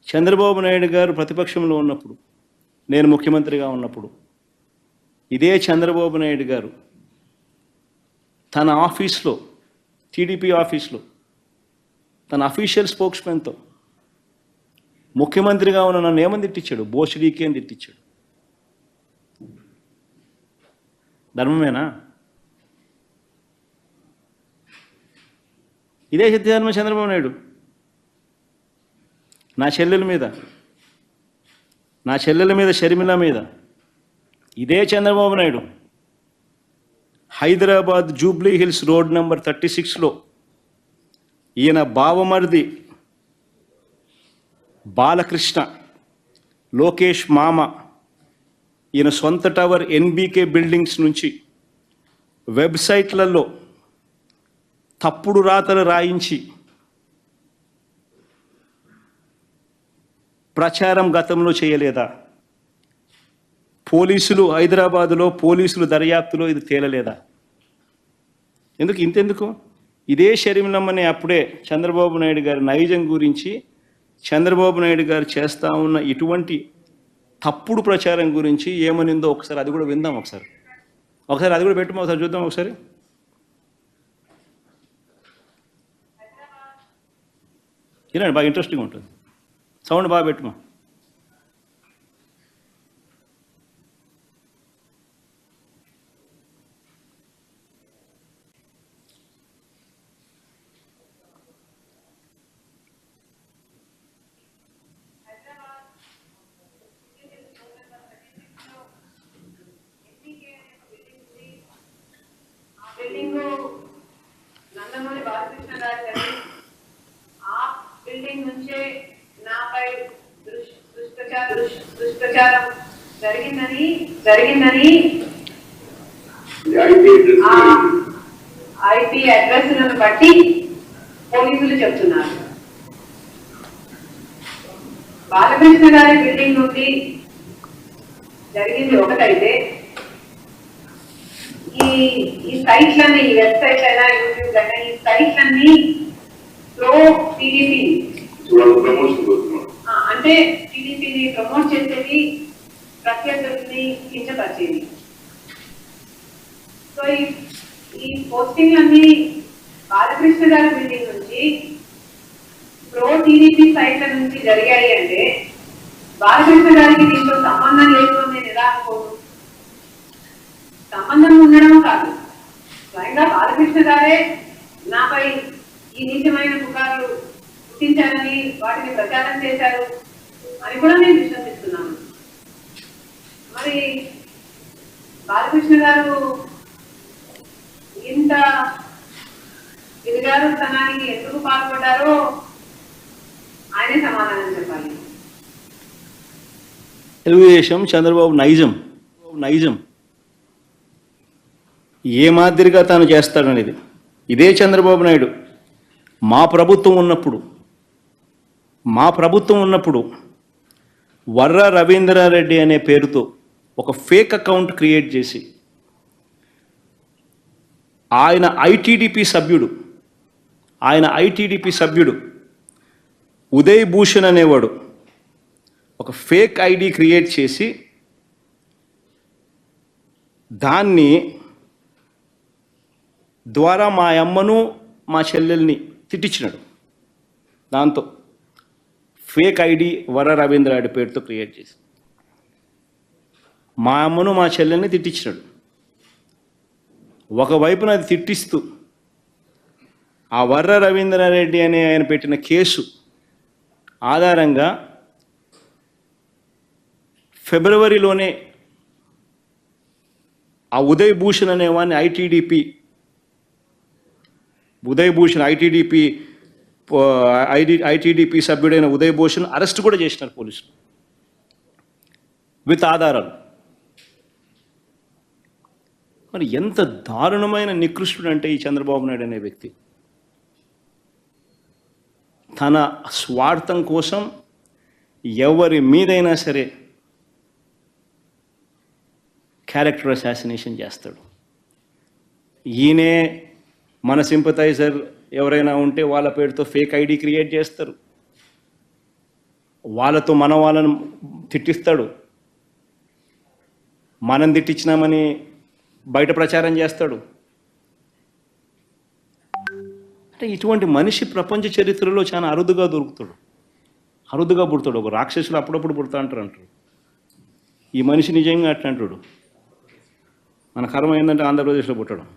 చంద్రబాబు నాయుడు గారు ప్రతిపక్షంలో ఉన్నప్పుడు, నేను ముఖ్యమంత్రిగా ఉన్నప్పుడు, ఇదే చంద్రబాబు నాయుడు గారు తన ఆఫీస్లో, టీడీపీ ఆఫీస్లో, తన అఫీషియల్ స్పోక్స్మెన్తో ముఖ్యమంత్రిగా ఉన్న నన్ను ఏమని తిట్టించాడు? బోషడీకి అని తిట్టించాడు. ధర్మమేనా? ఇదే సత్యధర్మ చంద్రబాబు నాయుడు నా చెల్లెల మీద షర్మిల మీద, ఇదే చంద్రబాబు నాయుడు హైదరాబాద్ జూబ్లీ హిల్స్ రోడ్ నెంబర్ 36లో ఈయన బావమరిది బాలకృష్ణ, లోకేష్ మామ, ఈయన సొంత టవర్ ఎన్బీకే బిల్డింగ్స్ నుంచి వెబ్సైట్లలో తప్పుడు రాతలు రాయించి ప్రచారం గతంలో చేయలేదా? పోలీసులు హైదరాబాదులో పోలీసులు దర్యాప్తులో ఇది తేలలేదా? ఇంతెందుకు ఇదే షర్మిలమ్మని అప్పుడే చంద్రబాబు నాయుడు గారి నైజం గురించి, చంద్రబాబు నాయుడు గారు చేస్తూ ఉన్న ఇటువంటి తప్పుడు ప్రచారం గురించి ఏమనిందో ఒకసారి అది కూడా విందాం. ఒకసారి అది కూడా పెట్టుమా, ఒకసారి చూద్దాం. ఒకసారి వినండి, బాగా ఇంట్రెస్టింగ్ ఉంటుంది. సౌండ్ బాగా పెట్టుమా. బిల్డింగ్ నందమూరి బాలకృష్ణ గారి ఆ బిల్డింగ్ నుంచే నాపై దుష్ప్రచారం జరిగిందని ఐపీ అడ్రస్లను బట్టి పోలీసులు చెప్తున్నారు. బాలకృష్ణ గారి బిల్డింగ్ నుండి జరిగింది ఒకటైతే, ఈ సైట్లన్నీ, ఈ వెబ్సైట్ అయినా యూట్యూబ్ అయినా, ఈ సైట్లన్నీ ప్రో టీడీపీ అంటే టీడీపీని ప్రమోట్ చేసేది, ప్రత్యర్థుల్ని కించపరిచేది. సో ఈ పోస్టింగ్లన్నీ బాలకృష్ణ గారి బిల్డింగ్ నుంచి ప్రో టీడీపీ సైట్ల నుంచి జరిగాయి అంటే బాలకృష్ణ గారికి దీంతో సంబంధం లేదు అని నేను ఎలా అనుకోను. సంబంధం ఉండడం కాదు, స్వయంగా బాలకృష్ణ గారే నాపై ఈ నీచమైన పుకార్లు పుట్టించారని, వాటిని ప్రచారం చేశారు అని కూడా నేను విశ్వసిస్తున్నాను. మరి బాలకృష్ణ గారు ఇంత దిగజారుతనానికి ఎందుకు పాల్పడ్డారో ఆయనే సమాధానం చెప్పాలి. తెలుగుదేశం చంద్రబాబు నైజం ఏ మాదిరిగా తాను చేస్తాడనేది ఇదే చంద్రబాబు నాయుడు మా ప్రభుత్వం ఉన్నప్పుడు వర్ర రవీంద్రారెడ్డి అనే పేరుతో ఒక ఫేక్ అకౌంట్ క్రియేట్ చేసి ఆయన ఐటీడీపీ సభ్యుడు ఉదయ్ భూషణ్ అనేవాడు ఒక ఫేక్ ఐడి క్రియేట్ చేసి దాన్ని ద్వారా మా అమ్మను మా చెల్లెల్ని తిట్టించినాడు. దాంతో ఫేక్ ఐడి వర్ర రవీంద్రారెడ్డి పేరుతో క్రియేట్ చేసి మా అమ్మను మా చెల్లెల్ని తిట్టించినాడు. ఒకవైపున అది తిట్టిస్తూ ఆ వర్ర రవీంద్రారెడ్డి అనే ఆయన పెట్టిన కేసు ఆధారంగా ఫిబ్రవరిలోనే ఆ ఉదయ్ భూషణ్ అనేవాడిని ఐటీడీపీ సభ్యుడైన ఉదయ్ భూషణ్ అరెస్ట్ కూడా చేసినారు పోలీసులు విత్ ఆధారాలు. మరి ఎంత దారుణమైన నికృష్టుడు అంటే ఈ చంద్రబాబు నాయుడు అనే వ్యక్తి తన స్వార్థం కోసం ఎవరి మీదైనా సరే క్యారెక్టర్ అసాసినేషన్ చేస్తాడు. ఈయనే మన సింపథైజర్ ఎవరైనా ఉంటే వాళ్ళ పేరుతో ఫేక్ ఐడి క్రియేట్ చేస్తారు. వాళ్ళతో మన వాళ్ళని తిట్టిస్తాడు, మనం తిట్టించినామని బయట ప్రచారం చేస్తాడు. అంటే ఇటువంటి మనిషి ప్రపంచ చరిత్రలో చాలా అరుదుగా దొరుకుతాడు, అరుదుగా పుడతాడు. ఒక రాక్షసులు అప్పుడప్పుడు పుడతా అంటారు. ఈ మనిషి నిజంగా అట్లా అంటాడు. మన కర్మ ఏంటంటే ఆంధ్రప్రదేశ్లో పుట్టడం.